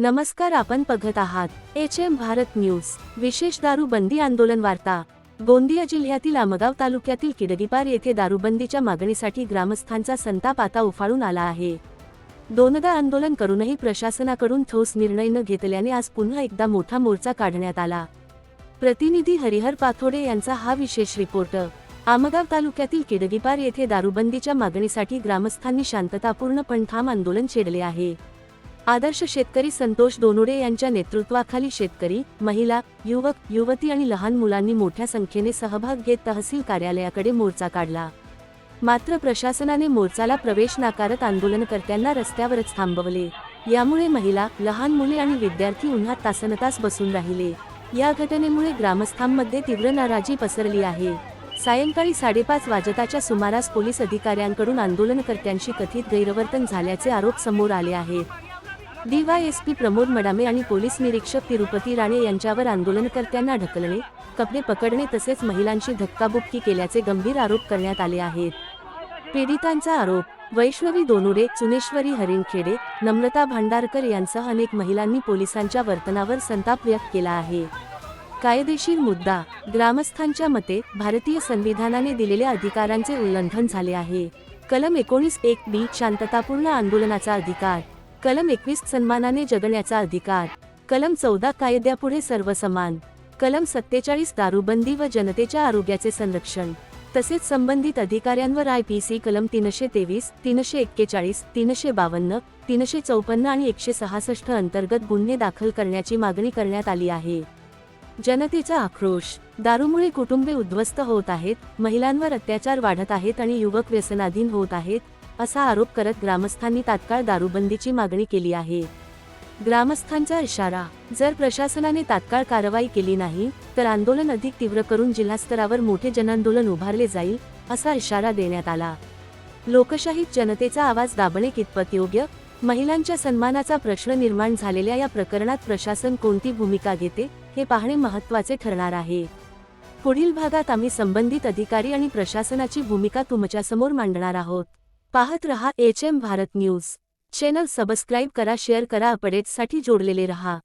नमस्कार, आपण बघत आहात एच.एम. भारत न्यूज. विशेष दारूबंदी आंदोलन वार्ता. गोंदिया जिल्ह्यातील आमगाव तालुक्यातील किडगीपार येथे दारूबंदीच्या मागणीसाठी ग्रामस्थांचा संताप आता उफाळून आला आहे. दोनदा आंदोलन करूनही प्रशासनाकडून ठोस निर्णय न घेतल्याने आज पुन्हा एकदा मोठा मोर्चा काढण्यात आला. प्रतिनिधी हरिहर पाथोडे यांचा हा विशेष रिपोर्ट. आमगाव तालुक्यातील किडगीपार येथे दारूबंदीच्या मागणीसाठी ग्रामस्थांनी शांततापूर्ण पण ठाम आंदोलन छेडले आहे. आदर्श शेतकरी संतोष दोनुडे यांच्या नेतृत्वाखाली शेतकरी, महिला, युवक, युवती आणि लहान मुलांनी मोठ्या संख्येने सहभाग घेत तहसील कार्यालयाकडे मोर्चा काढला. मात्र प्रशासनाने मोर्चाला प्रवेश नाकारत आंदोलनकर्त्यांना रस्त्यावरच थांबवले. यामुळे महिला, लहान मुले आणि विद्यार्थी उन्हात तासनतास बसून राहिले. या घटनेमुळे ग्रामस्थांमध्ये तीव्र नाराजी पसरली आहे. सायंकाळी 5:30 वाजताच्या सुमारास पोलीस अधिकाऱ्यांकडून आंदोलनकर्त्यांशी कथित गैरवर्तन झाल्याचे आरोप समोर आले आहेत. डीवायएसपी प्रमोद मडामे आणि पोलीस निरीक्षक तिरुपती राणे यांच्यावर आंदोलनकर्त्यांना ढकलणे, कपडे पकडणे तसेच महिलांशी धक्काबुक्की केल्याचे गंभीर आरोप करण्यात आले आहेत. पीडितांचा आरोप: वैष्णवी दोनुडे, चुनेश्वरी हरिणखेडे, नम्रता भांडारकर यांसह अनेक महिलांनी पोलिसांच्या वर्तनावर संताप व्यक्त केला आहे. कायदेशीर मुद्दा: ग्रामस्थांच्या मते भारतीय संविधानाने दिलेल्या अधिकारांचे उल्लंघन झाले आहे. कलम 19(1)(b) शांततापूर्ण आंदोलनाचा अधिकार. कलम 21 सन्मानाने जगण्याचा अधिकार. कलम 14 कायद्यापुढे सर्व समान. कलम 47 दारूबंदी व जनतेच्या आरोग्याचे संरक्षण. तसेच संबंधित अधिकाऱ्यांवर IPC कलम 323, 341, 352, 354 आणि 166 अंतर्गत गुन्हे दाखल करण्याची मागणी करण्यात आली आहे. जनतेचा आक्रोश: दारूमुळे कुटुंबे उद्ध्वस्त होत आहेत, महिलांवर अत्याचार वाढत आहेत आणि युवक व्यसनाधीन होत आहेत, असा आरोप करत ग्रामस्थांनी तात्काळ दारूबंदीची मागणी केली आहे. ग्रामस्थांचा इशारा: जर प्रशासनाने तात्काळ कारवाई केली नाही तर आंदोलन अधिक तीव्र करून जिल्हास्तरावर मोठे जनांदोलन उभारले जाईल, असा इशारा देण्यात आला. लोकशाहीत जनतेचा आवाज दाबणे कितपत योग्य? महिलांच्या सन्मानाचा प्रश्न निर्माण झालेल्या या प्रकरणात प्रशासन कोणती भूमिका घेते हे पाहणे महत्त्वाचे ठरणार आहे. पुढील भागात आम्ही संबंधित अधिकारी आणि प्रशासनाची भूमिका तुमच्यासमोर मांडणार आहोत. पाहत रहा HM. Bharat news. Channel subscribe करा, शेअर करा, अपडेट्ससाठी जोडलेले रहा.